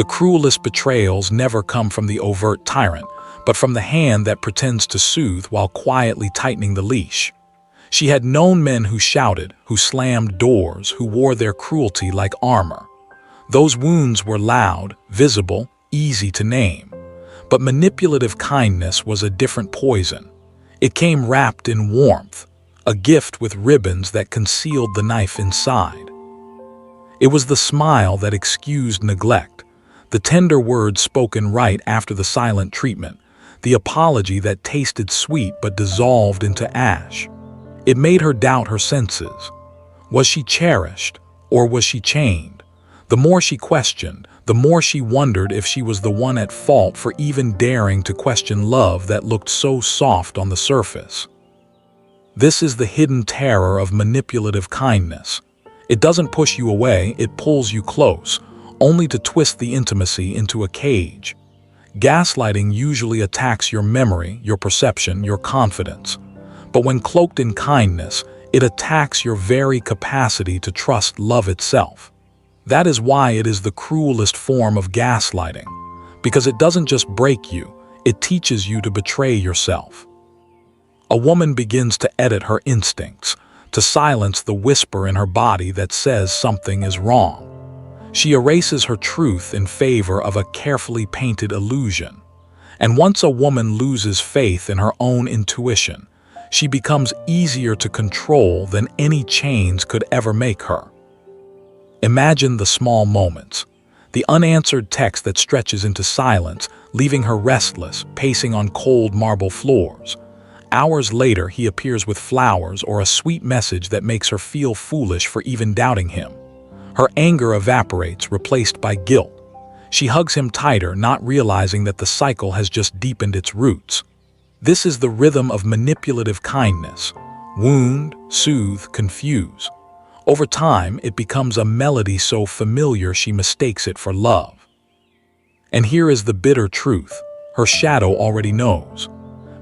The cruelest betrayals never come from the overt tyrant, but from the hand that pretends to soothe while quietly tightening the leash. She had known men who shouted, who slammed doors, who wore their cruelty like armor. Those wounds were loud, visible, easy to name. But manipulative kindness was a different poison. It came wrapped in warmth, a gift with ribbons that concealed the knife inside. It was the smile that excused neglect, the tender words spoken right after the silent treatment, the apology that tasted sweet but dissolved into ash. It made her doubt her senses. Was she cherished, or was she chained? The more she questioned, the more she wondered if she was the one at fault for even daring to question love that looked so soft on the surface. This is the hidden terror of manipulative kindness. It doesn't push you away, it pulls you close, only to twist the intimacy into a cage. Gaslighting usually attacks your memory, your perception, your confidence. But when cloaked in kindness, it attacks your very capacity to trust love itself. That is why it is the cruelest form of gaslighting, because it doesn't just break you, it teaches you to betray yourself. A woman begins to edit her instincts, to silence the whisper in her body that says something is wrong. She erases her truth in favor of a carefully painted illusion. And once a woman loses faith in her own intuition, she becomes easier to control than any chains could ever make her. Imagine the small moments, the unanswered text that stretches into silence, leaving her restless, pacing on cold marble floors. Hours later, he appears with flowers or a sweet message that makes her feel foolish for even doubting him. Her anger evaporates, replaced by guilt. She hugs him tighter, not realizing that the cycle has just deepened its roots. This is the rhythm of manipulative kindness. Wound, soothe, confuse. Over time, it becomes a melody so familiar she mistakes it for love. And here is the bitter truth. Her shadow already knows.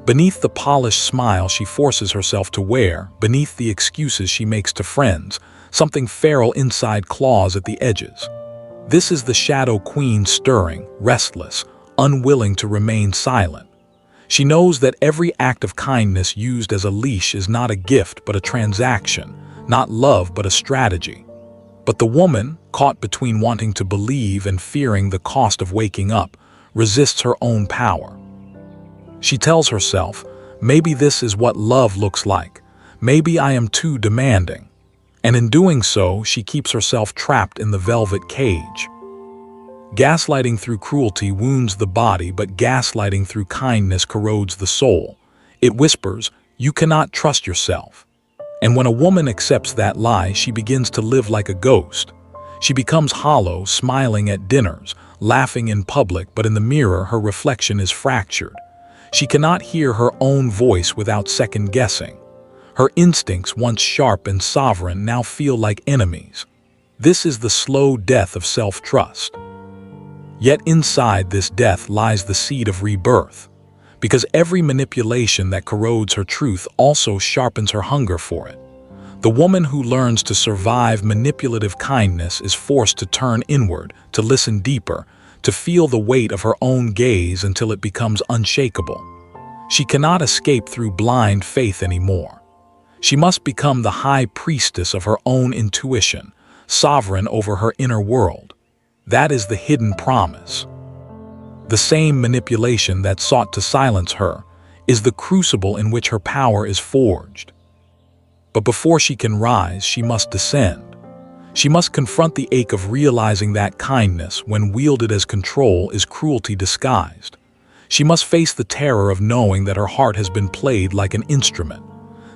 Beneath the polished smile she forces herself to wear, beneath the excuses she makes to friends, something feral inside claws at the edges. This is the shadow queen stirring, restless, unwilling to remain silent. She knows that every act of kindness used as a leash is not a gift but a transaction, not love but a strategy. But the woman, caught between wanting to believe and fearing the cost of waking up, resists her own power. She tells herself, maybe this is what love looks like. Maybe I am too demanding. And in doing so, she keeps herself trapped in the velvet cage. Gaslighting through cruelty wounds the body, but gaslighting through kindness corrodes the soul. It whispers, you cannot trust yourself. And when a woman accepts that lie, she begins to live like a ghost. She becomes hollow, smiling at dinners, laughing in public, but in the mirror her reflection is fractured. She cannot hear her own voice without second-guessing. Her instincts, once sharp and sovereign, now feel like enemies. This is the slow death of self-trust. Yet inside this death lies the seed of rebirth, because every manipulation that corrodes her truth also sharpens her hunger for it. The woman who learns to survive manipulative kindness is forced to turn inward, to listen deeper, to feel the weight of her own gaze until it becomes unshakable. She cannot escape through blind faith anymore. She must become the high priestess of her own intuition, sovereign over her inner world. That is the hidden promise. The same manipulation that sought to silence her is the crucible in which her power is forged. But before she can rise, she must descend. She must confront the ache of realizing that kindness, when wielded as control, is cruelty disguised. She must face the terror of knowing that her heart has been played like an instrument,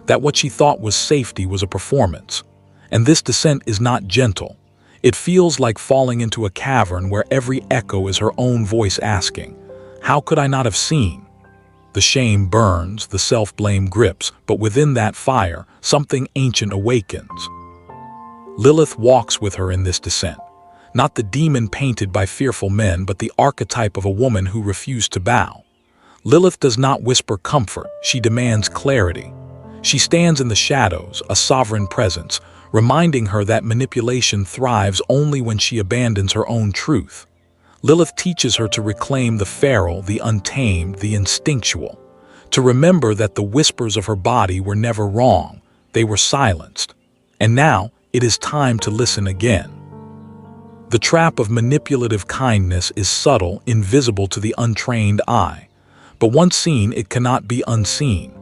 that what she thought was safety was a performance. And this descent is not gentle. It feels like falling into a cavern where every echo is her own voice asking, how could I not have seen? The shame burns, the self-blame grips, but within that fire, something ancient awakens. Lilith walks with her in this descent, not the demon painted by fearful men, but the archetype of a woman who refused to bow. Lilith does not whisper comfort, she demands clarity. She stands in the shadows, a sovereign presence, reminding her that manipulation thrives only when she abandons her own truth. Lilith teaches her to reclaim the feral, the untamed, the instinctual, to remember that the whispers of her body were never wrong, they were silenced. And now, it is time to listen again. The trap of manipulative kindness is subtle, invisible to the untrained eye, but once seen, it cannot be unseen.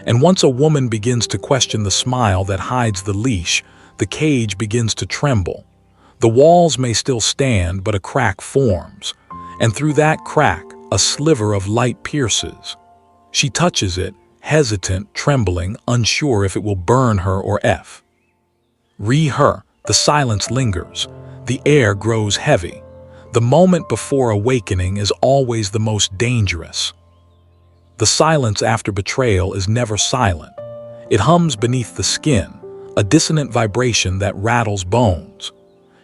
And once a woman begins to question the smile that hides the leash, the cage begins to tremble. The walls may still stand, but a crack forms, and through that crack, a sliver of light pierces. She touches it, hesitant, trembling, unsure if it will burn her or her. The silence lingers. The air grows heavy. The moment before awakening is always the most dangerous. The silence after betrayal is never silent. It hums beneath the skin, a dissonant vibration that rattles bones.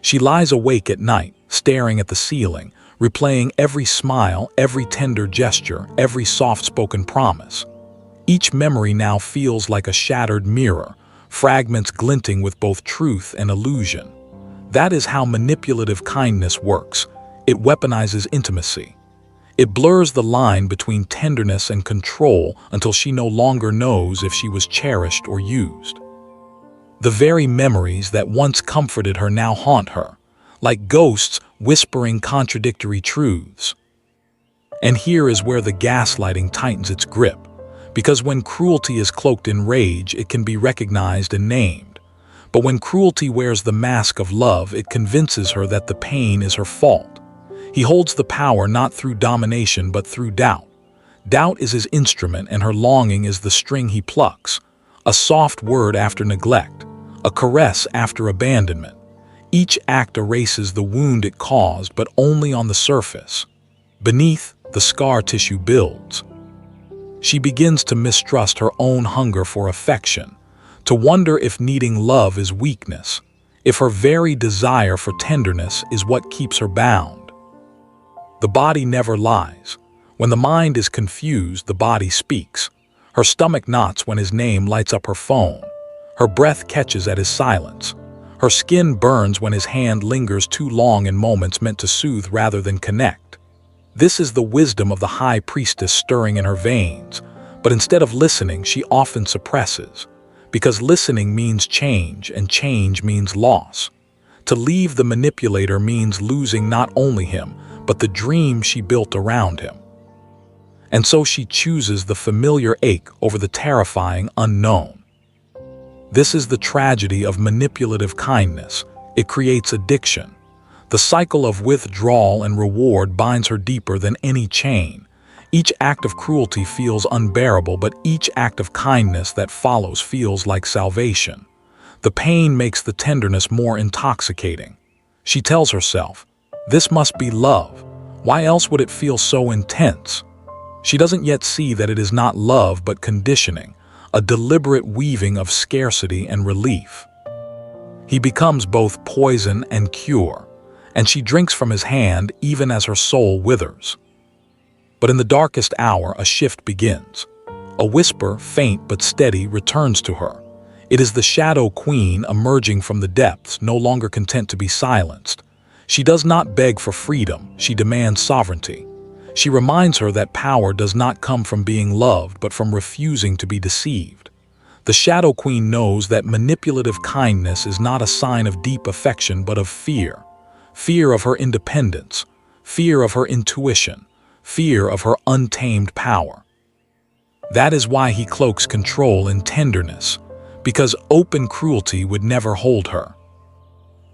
She lies awake at night, staring at the ceiling, replaying every smile, every tender gesture, every soft-spoken promise. Each memory now feels like a shattered mirror, fragments glinting with both truth and illusion. That is how manipulative kindness works. It weaponizes intimacy. It blurs the line between tenderness and control until she no longer knows if she was cherished or used. The very memories that once comforted her now haunt her, like ghosts whispering contradictory truths. And here is where the gaslighting tightens its grip, because when cruelty is cloaked in rage, it can be recognized and named. But when cruelty wears the mask of love, it convinces her that the pain is her fault. He holds the power not through domination but through doubt. Doubt is his instrument, and her longing is the string he plucks. A soft word after neglect, a caress after abandonment. Each act erases the wound it caused, but only on the surface. Beneath, the scar tissue builds. She begins to mistrust her own hunger for affection, to wonder if needing love is weakness, if her very desire for tenderness is what keeps her bound. The body never lies. When the mind is confused, the body speaks. Her stomach knots when his name lights up her phone. Her breath catches at his silence. Her skin burns when his hand lingers too long in moments meant to soothe rather than connect. This is the wisdom of the high priestess stirring in her veins, but instead of listening, she often suppresses. Because listening means change, and change means loss. To leave the manipulator means losing not only him, but the dream she built around him. And so she chooses the familiar ache over the terrifying unknown. This is the tragedy of manipulative kindness. It creates addiction. The cycle of withdrawal and reward binds her deeper than any chain. Each act of cruelty feels unbearable, but each act of kindness that follows feels like salvation. The pain makes the tenderness more intoxicating. She tells herself, "This must be love. Why else would it feel so intense?" She doesn't yet see that it is not love but conditioning, a deliberate weaving of scarcity and relief. He becomes both poison and cure, and she drinks from his hand even as her soul withers. But in the darkest hour, a shift begins. A whisper, faint but steady, returns to her. It is the Shadow Queen emerging from the depths, no longer content to be silenced. She does not beg for freedom, she demands sovereignty. She reminds her that power does not come from being loved, but from refusing to be deceived. The Shadow Queen knows that manipulative kindness is not a sign of deep affection, but of fear. Fear of her independence, fear of her intuition, fear of her untamed power. That is why he cloaks control in tenderness, because open cruelty would never hold her.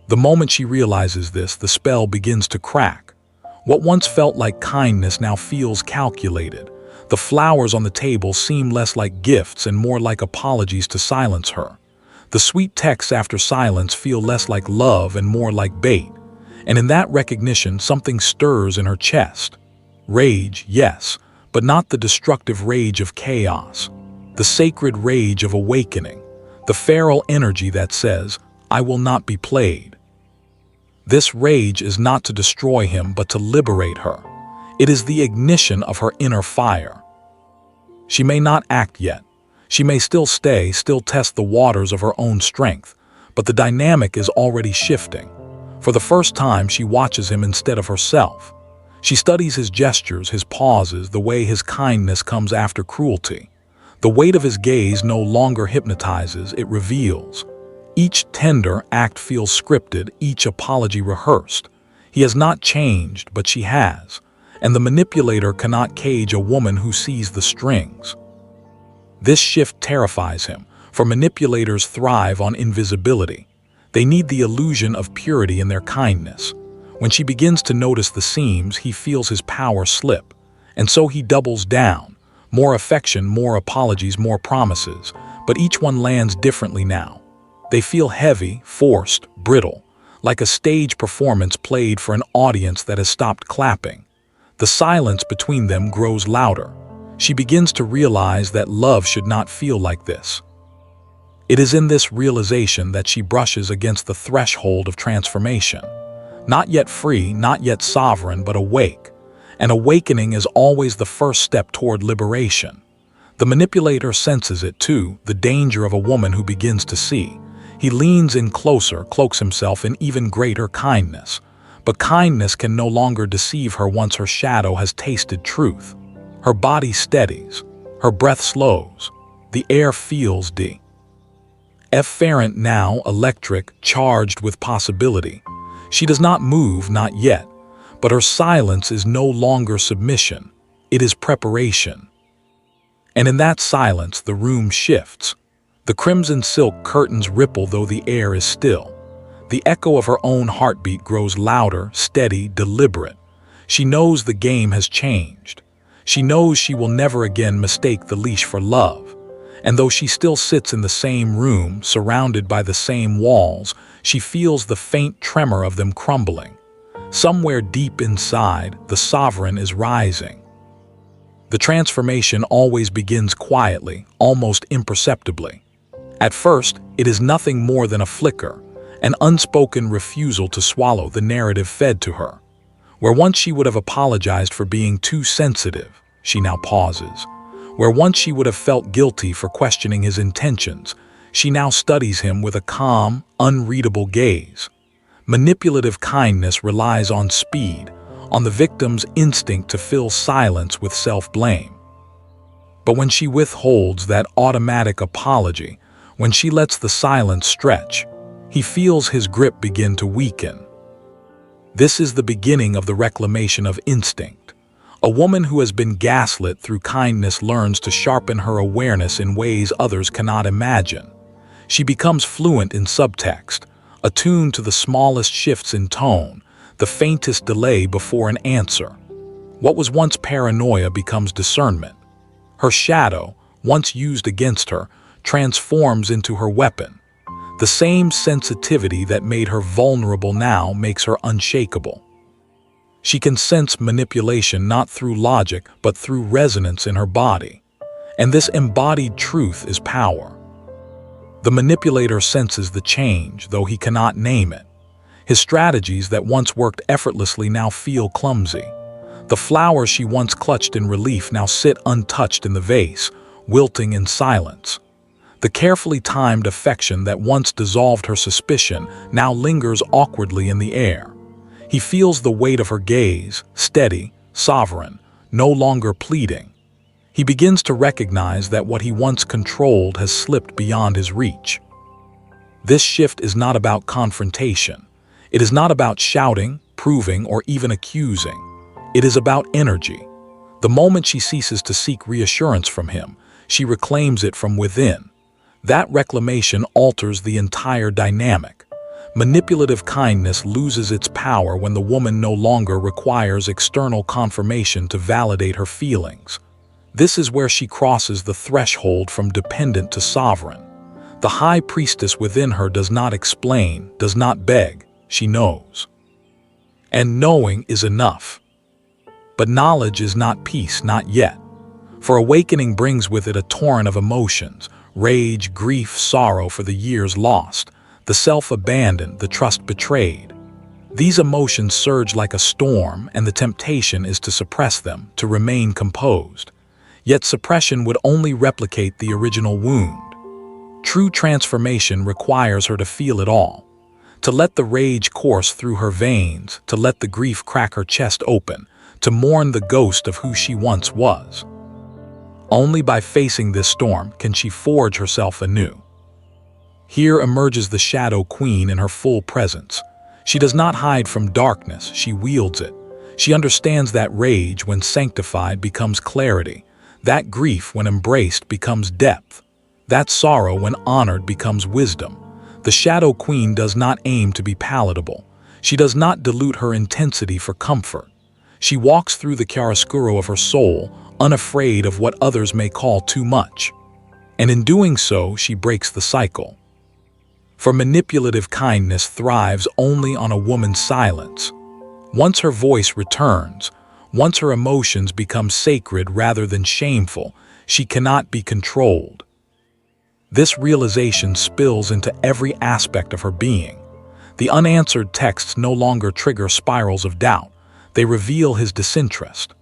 The moment she realizes this, the spell begins to crack. What once felt like kindness now feels calculated. The flowers on the table seem less like gifts and more like apologies to silence her. The sweet texts after silence feel less like love and more like bait. And in that recognition, something stirs in her chest. Rage, yes, but not the destructive rage of chaos. The sacred rage of awakening. The feral energy that says, "I will not be played." This rage is not to destroy him, but to liberate her. It is the ignition of her inner fire. She may not act yet. She may still test the waters of her own strength, but the dynamic is already shifting. For the first time, she watches him instead of herself. She studies his gestures, his pauses, the way his kindness comes after cruelty. The weight of his gaze no longer hypnotizes, it reveals. Each tender act feels scripted, each apology rehearsed. He has not changed, but she has. And the manipulator cannot cage a woman who sees the strings. This shift terrifies him, for manipulators thrive on invisibility. They need the illusion of purity in their kindness. When she begins to notice the seams, he feels his power slip. And so he doubles down. More affection, more apologies, more promises. But each one lands differently now. They feel heavy, forced, brittle, like a stage performance played for an audience that has stopped clapping. The silence between them grows louder. She begins to realize that love should not feel like this. It is in this realization that she brushes against the threshold of transformation. Not yet free, not yet sovereign, but awake. And awakening is always the first step toward liberation. The manipulator senses it too, the danger of a woman who begins to see. He leans in closer, cloaks himself in even greater kindness. But kindness can no longer deceive her once her shadow has tasted truth. Her body steadies. Her breath slows. The air feels efferent now, electric, charged with possibility. She does not move, not yet. But her silence is no longer submission. It is preparation. And in that silence, the room shifts. The crimson silk curtains ripple though the air is still. The echo of her own heartbeat grows louder, steady, deliberate. She knows the game has changed. She knows she will never again mistake the leash for love. And though she still sits in the same room, surrounded by the same walls, she feels the faint tremor of them crumbling. Somewhere deep inside, the sovereign is rising. The transformation always begins quietly, almost imperceptibly. At first, it is nothing more than a flicker, an unspoken refusal to swallow the narrative fed to her. Where once she would have apologized for being too sensitive, she now pauses. Where once she would have felt guilty for questioning his intentions, she now studies him with a calm, unreadable gaze. Manipulative kindness relies on speed, on the victim's instinct to fill silence with self-blame. But when she withholds that automatic apology, when she lets the silence stretch, he feels his grip begin to weaken. This is the beginning of the reclamation of instinct. A woman who has been gaslit through kindness learns to sharpen her awareness in ways others cannot imagine. She becomes fluent in subtext, attuned to the smallest shifts in tone, the faintest delay before an answer. What was once paranoia becomes discernment. Her shadow, once used against her, transforms into her weapon. The same sensitivity that made her vulnerable now makes her unshakable. She can sense manipulation not through logic, but through resonance in her body. And this embodied truth is power. The manipulator senses the change, though he cannot name it. His strategies that once worked effortlessly now feel clumsy. The flowers she once clutched in relief now sit untouched in the vase, wilting in silence. The carefully timed affection that once dissolved her suspicion now lingers awkwardly in the air. He feels the weight of her gaze, steady, sovereign, no longer pleading. He begins to recognize that what he once controlled has slipped beyond his reach. This shift is not about confrontation. It is not about shouting, proving, or even accusing. It is about energy. The moment she ceases to seek reassurance from him, she reclaims it from within. That reclamation alters the entire dynamic. Manipulative kindness loses its power when the woman no longer requires external confirmation to validate her feelings. This is where she crosses the threshold from dependent to sovereign. The high priestess within her does not explain, does not beg, she knows. And knowing is enough. But knowledge is not peace, not yet. For awakening brings with it a torrent of emotions, rage, grief, sorrow for the years lost, the self-abandoned, the trust betrayed. These emotions surge like a storm, and the temptation is to suppress them, to remain composed. Yet suppression would only replicate the original wound. True transformation requires her to feel it all, to let the rage course through her veins, to let the grief crack her chest open, to mourn the ghost of who she once was. Only by facing this storm can she forge herself anew. Here emerges the Shadow Queen in her full presence. She does not hide from darkness, she wields it. She understands that rage, when sanctified, becomes clarity. That grief, when embraced, becomes depth. That sorrow, when honored, becomes wisdom. The Shadow Queen does not aim to be palatable. She does not dilute her intensity for comfort. She walks through the chiaroscuro of her soul, unafraid of what others may call too much. And in doing so, she breaks the cycle. For manipulative kindness thrives only on a woman's silence. Once her voice returns, once her emotions become sacred rather than shameful, she cannot be controlled. This realization spills into every aspect of her being. The unanswered texts no longer trigger spirals of doubt. They reveal his disinterest.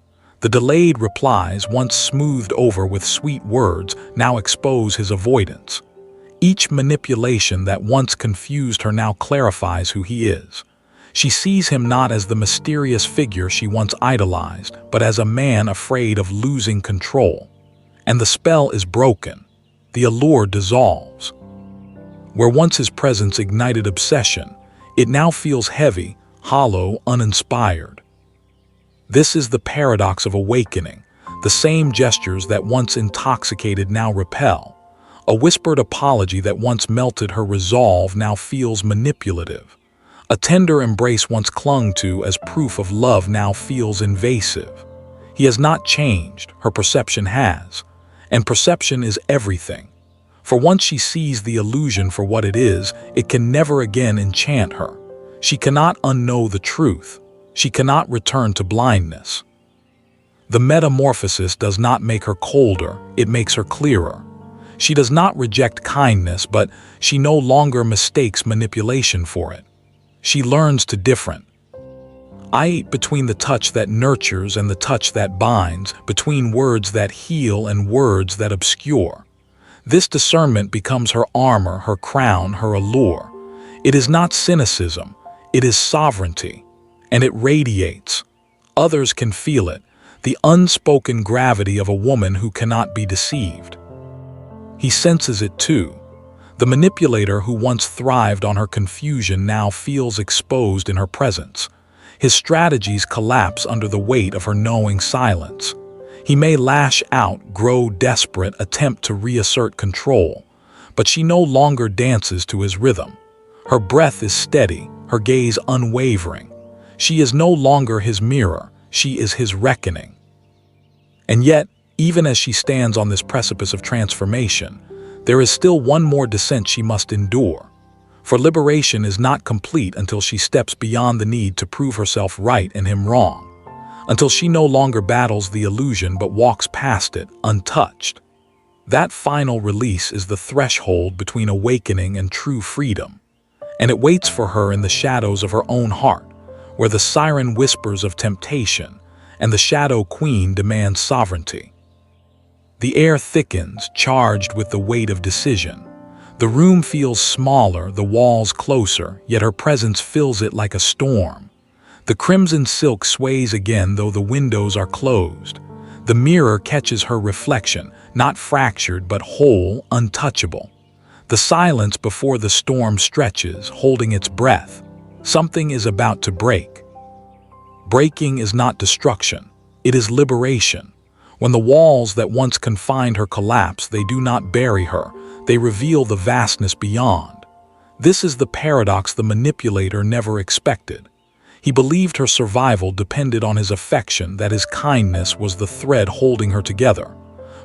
The delayed replies, once smoothed over with sweet words, now expose his avoidance. Each manipulation that once confused her now clarifies who he is. She sees him not as the mysterious figure she once idolized, but as a man afraid of losing control. And the spell is broken. The allure dissolves. Where once his presence ignited obsession, it now feels heavy, hollow, uninspired. This is the paradox of awakening. The same gestures that once intoxicated now repel. A whispered apology that once melted her resolve now feels manipulative. A tender embrace once clung to as proof of love now feels invasive. He has not changed, her perception has. And perception is everything. For once she sees the illusion for what it is, it can never again enchant her. She cannot unknow the truth. She cannot return to blindness. The metamorphosis does not make her colder, it makes her clearer. She does not reject kindness, but she no longer mistakes manipulation for it. She learns to different. Between the touch that nurtures and the touch that binds, between words that heal and words that obscure. This discernment becomes her armor, her crown, her allure. It is not cynicism, it is sovereignty. And it radiates. Others can feel it, the unspoken gravity of a woman who cannot be deceived. He senses it too. The manipulator who once thrived on her confusion now feels exposed in her presence. His strategies collapse under the weight of her knowing silence. He may lash out, grow desperate, attempt to reassert control, but she no longer dances to his rhythm. Her breath is steady, her gaze unwavering. She is no longer his mirror, she is his reckoning. And yet, even as she stands on this precipice of transformation, there is still one more descent she must endure. For liberation is not complete until she steps beyond the need to prove herself right and him wrong, until she no longer battles the illusion but walks past it, untouched. That final release is the threshold between awakening and true freedom, and it waits for her in the shadows of her own heart, where the siren whispers of temptation and the Shadow Queen demands sovereignty. The air thickens, charged with the weight of decision. The room feels smaller, the walls closer, yet her presence fills it like a storm. The crimson silk sways again, though the windows are closed. The mirror catches her reflection, not fractured but whole, untouchable. The silence before the storm stretches, holding its breath. Something is about to break. Breaking is not destruction, it is liberation. When the walls that once confined her collapse, they do not bury her, they reveal the vastness beyond. This is the paradox the manipulator never expected. He believed her survival depended on his affection, that his kindness was the thread holding her together.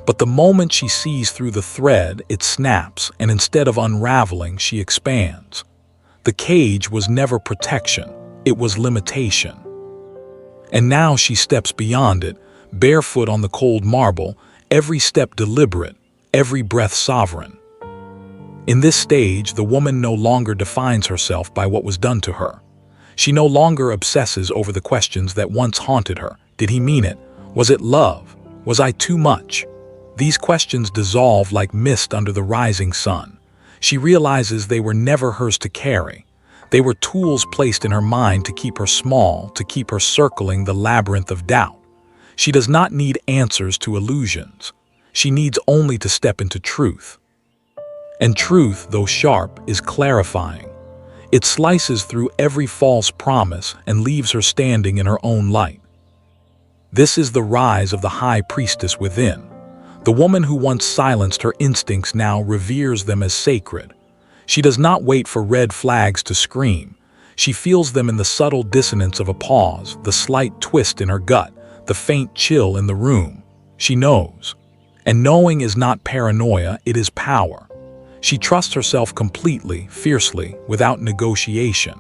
But the moment she sees through the thread, it snaps, and instead of unraveling, she expands. The cage was never protection, it was limitation. And now she steps beyond it, barefoot on the cold marble, every step deliberate, every breath sovereign. In this stage, the woman no longer defines herself by what was done to her. She no longer obsesses over the questions that once haunted her. Did he mean it? Was it love? Was I too much? These questions dissolve like mist under the rising sun. She realizes they were never hers to carry. They were tools placed in her mind to keep her small, to keep her circling the labyrinth of doubt. She does not need answers to illusions. She needs only to step into truth. And truth, though sharp, is clarifying. It slices through every false promise and leaves her standing in her own light. This is the rise of the high priestess within. The woman who once silenced her instincts now reveres them as sacred. She does not wait for red flags to scream. She feels them in the subtle dissonance of a pause, the slight twist in her gut, the faint chill in the room. She knows. And knowing is not paranoia, it is power. She trusts herself completely, fiercely, without negotiation.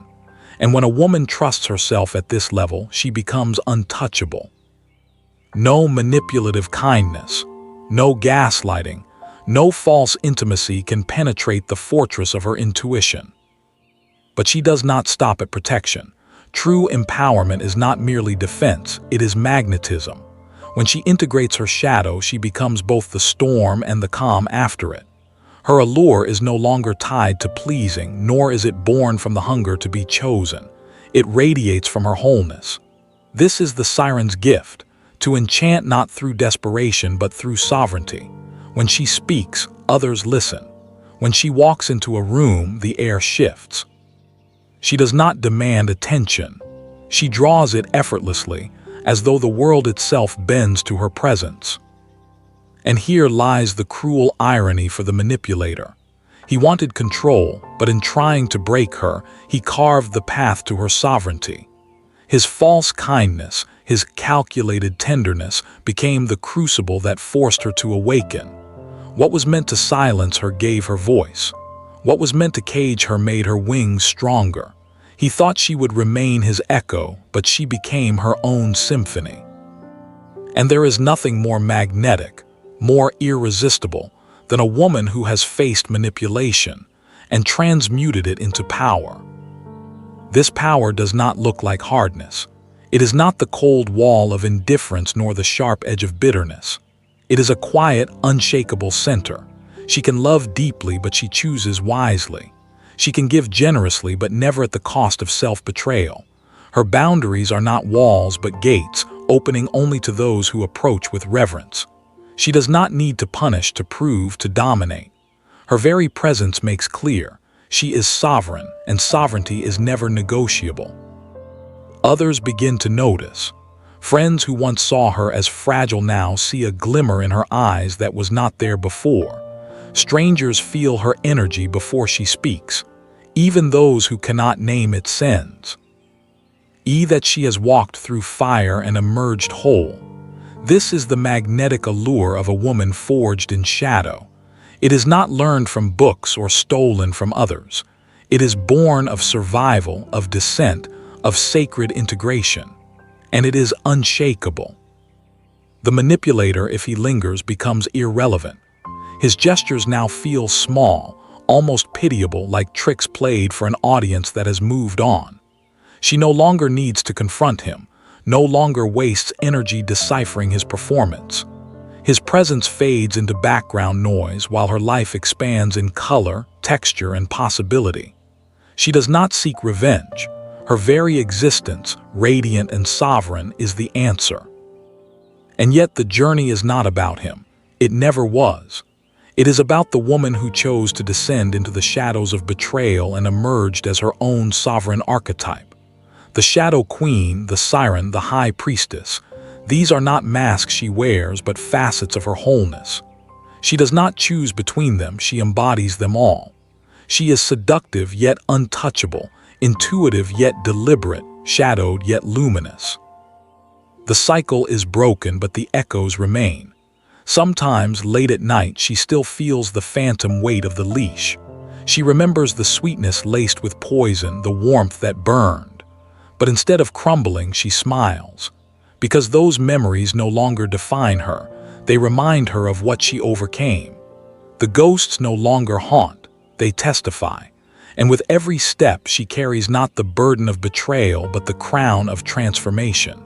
And when a woman trusts herself at this level, she becomes untouchable. No manipulative kindness, no gaslighting, no false intimacy can penetrate the fortress of her intuition. But she does not stop at protection. True empowerment is not merely defense, it is magnetism. When she integrates her shadow, she becomes both the storm and the calm after it. Her allure is no longer tied to pleasing, nor is it born from the hunger to be chosen. It radiates from her wholeness. This is the siren's gift, to enchant not through desperation but through sovereignty. When she speaks, others listen. When she walks into a room, the air shifts. She does not demand attention. She draws it effortlessly, as though the world itself bends to her presence. And here lies the cruel irony for the manipulator. He wanted control, but in trying to break her, he carved the path to her sovereignty. His false kindness, his calculated tenderness, became the crucible that forced her to awaken. What was meant to silence her gave her voice. What was meant to cage her made her wings stronger. He thought she would remain his echo, but she became her own symphony. And there is nothing more magnetic, more irresistible, than a woman who has faced manipulation and transmuted it into power. This power does not look like hardness. It is not the cold wall of indifference nor the sharp edge of bitterness. It is a quiet, unshakable center. She can love deeply, but she chooses wisely. She can give generously, but never at the cost of self-betrayal. Her boundaries are not walls, but gates, opening only to those who approach with reverence. She does not need to punish, to prove, to dominate. Her very presence makes clear she is sovereign, and sovereignty is never negotiable. Others begin to notice. Friends who once saw her as fragile now see a glimmer in her eyes that was not there before. Strangers feel her energy before she speaks. Even those who cannot name it sense. That she has walked through fire and emerged whole. This is the magnetic allure of a woman forged in shadow. It is not learned from books or stolen from others. It is born of survival, of descent, of sacred integration. And it is unshakable. The manipulator, if he lingers, becomes irrelevant. His gestures now feel small, almost pitiable, like tricks played for an audience that has moved on. She no longer needs to confront him, no longer wastes energy deciphering his performance. His presence fades into background noise while her life expands in color, texture, and possibility. She does not seek revenge. Her very existence, radiant and sovereign, is the answer. And yet the journey is not about him. It never was. It is about the woman who chose to descend into the shadows of betrayal and emerged as her own sovereign archetype. The shadow queen, the siren, the high priestess, these are not masks she wears, but facets of her wholeness. She does not choose between them, she embodies them all. She is seductive yet untouchable, intuitive yet deliberate, shadowed yet luminous. The cycle is broken, but the echoes remain. Sometimes, late at night, she still feels the phantom weight of the leash. She remembers the sweetness laced with poison, the warmth that burned. But instead of crumbling, she smiles. Because those memories no longer define her, they remind her of what she overcame. The ghosts no longer haunt, they testify. And with every step, she carries not the burden of betrayal, but the crown of transformation.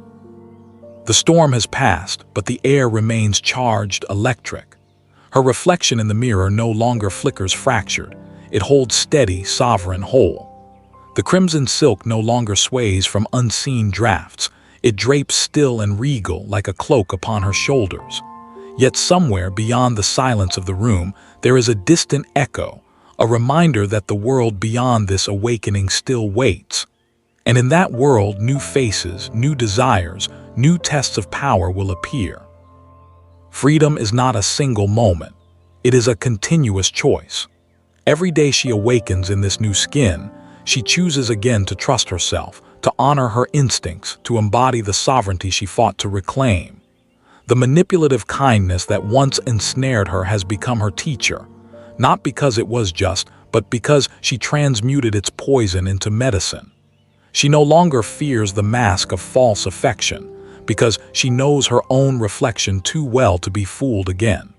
The storm has passed, but the air remains charged, electric. Her reflection in the mirror no longer flickers fractured. It holds steady, sovereign, whole. The crimson silk no longer sways from unseen drafts. It drapes still and regal like a cloak upon her shoulders. Yet somewhere beyond the silence of the room, there is a distant echo, a reminder that the world beyond this awakening still waits. And in that world, new faces, new desires, new tests of power will appear. Freedom is not a single moment. It is a continuous choice. Every day she awakens in this new skin, she chooses again to trust herself, to honor her instincts, to embody the sovereignty she fought to reclaim. The manipulative kindness that once ensnared her has become her teacher, not because it was just, but because she transmuted its poison into medicine. She no longer fears the mask of false affection, because she knows her own reflection too well to be fooled again.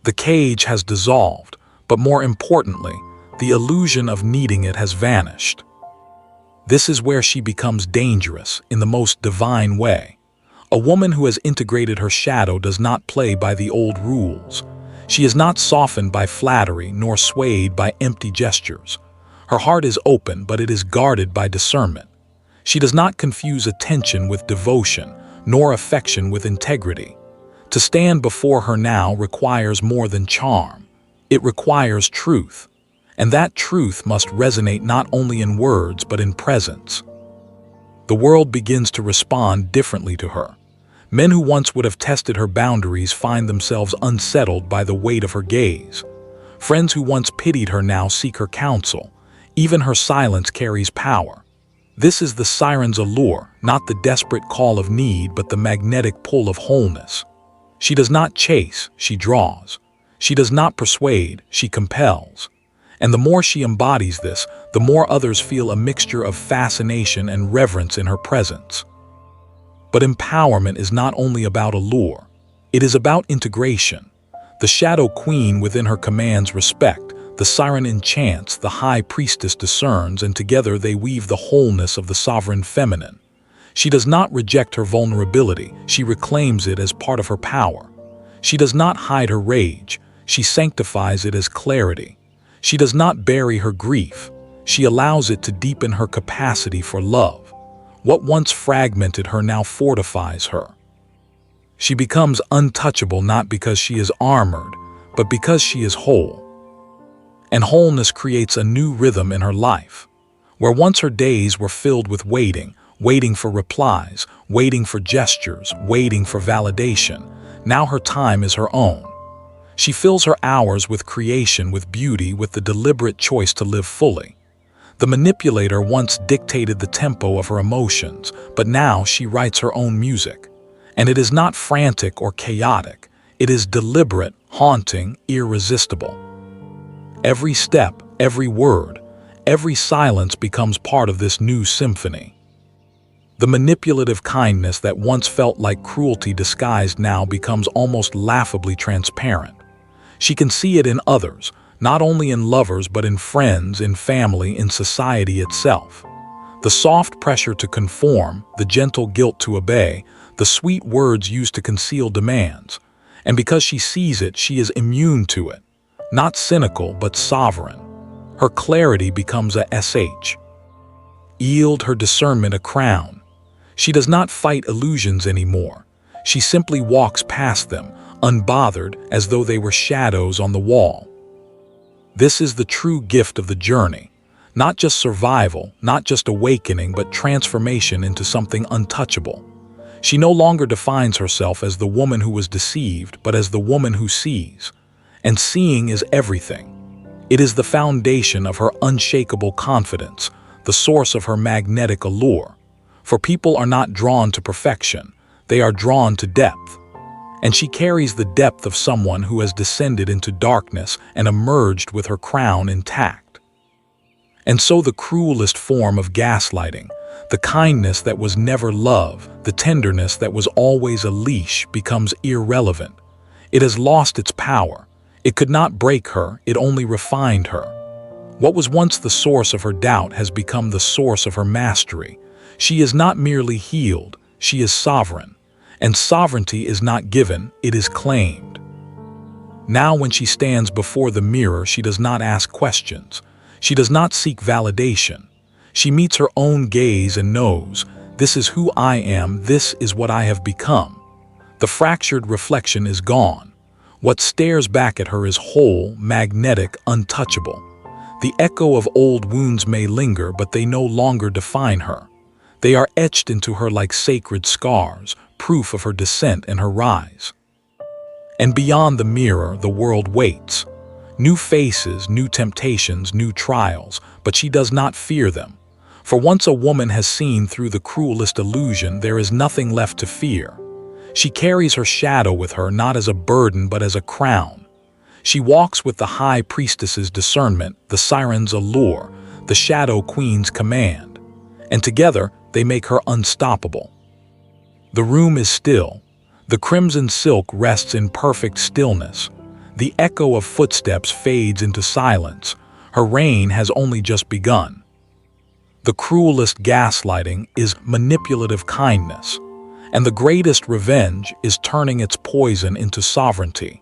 The cage has dissolved, but more importantly, the illusion of needing it has vanished. This is where she becomes dangerous in the most divine way. A woman who has integrated her shadow does not play by the old rules. She is not softened by flattery nor swayed by empty gestures. Her heart is open, but it is guarded by discernment. She does not confuse attention with devotion, nor affection with integrity. To stand before her now requires more than charm. It requires truth. And that truth must resonate not only in words but in presence. The world begins to respond differently to her. Men who once would have tested her boundaries find themselves unsettled by the weight of her gaze. Friends who once pitied her now seek her counsel. Even her silence carries power. This is the siren's allure, not the desperate call of need, but the magnetic pull of wholeness. She does not chase, she draws. She does not persuade, she compels. And the more she embodies this, the more others feel a mixture of fascination and reverence in her presence. But empowerment is not only about allure. It is about integration. The shadow queen within her commands respect, the siren enchants, the high priestess discerns, and together they weave the wholeness of the sovereign feminine. She does not reject her vulnerability, she reclaims it as part of her power. She does not hide her rage, she sanctifies it as clarity. She does not bury her grief, she allows it to deepen her capacity for love. What once fragmented her now fortifies her. She becomes untouchable not because she is armored, but because she is whole. And wholeness creates a new rhythm in her life. Where once her days were filled with waiting for replies, waiting for gestures, waiting for validation, now her time is her own. She fills her hours with creation, with beauty, with the deliberate choice to live fully. The manipulator once dictated the tempo of her emotions, but now she writes her own music. And it is not frantic or chaotic. It is deliberate, haunting, irresistible. Every step, every word, every silence becomes part of this new symphony. The manipulative kindness that once felt like cruelty disguised now becomes almost laughably transparent. She can see it in others, not only in lovers but in friends, in family, in society itself. The soft pressure to conform, the gentle guilt to obey, the sweet words used to conceal demands. And because she sees it, she is immune to it. Not cynical, but sovereign. Her clarity becomes a sh. Yield her discernment a crown. She does not fight illusions anymore. She simply walks past them, unbothered, as though they were shadows on the wall. This is the true gift of the journey. Not just survival, not just awakening, but transformation into something untouchable. She no longer defines herself as the woman who was deceived, but as the woman who sees. And seeing is everything. It is the foundation of her unshakable confidence, the source of her magnetic allure. For people are not drawn to perfection, they are drawn to depth. And she carries the depth of someone who has descended into darkness and emerged with her crown intact. And so the cruelest form of gaslighting, the kindness that was never love, the tenderness that was always a leash, becomes irrelevant. It has lost its power. It could not break her, it only refined her. What was once the source of her doubt has become the source of her mastery. She is not merely healed, she is sovereign. And sovereignty is not given, it is claimed. Now when she stands before the mirror, she does not ask questions. She does not seek validation. She meets her own gaze and knows, this is who I am, this is what I have become. The fractured reflection is gone. What stares back at her is whole, magnetic, untouchable. The echo of old wounds may linger, but they no longer define her. They are etched into her like sacred scars, proof of her descent and her rise. And beyond the mirror, the world waits. New faces, new temptations, new trials, but she does not fear them. For once a woman has seen through the cruelest illusion, there is nothing left to fear. She carries her shadow with her not as a burden but as a crown. She walks with the high priestess's discernment, the siren's allure, the shadow queen's command. And together, they make her unstoppable. The room is still. The crimson silk rests in perfect stillness. The echo of footsteps fades into silence. Her reign has only just begun. The cruelest gaslighting is manipulative kindness, and the greatest revenge is turning its poison into sovereignty.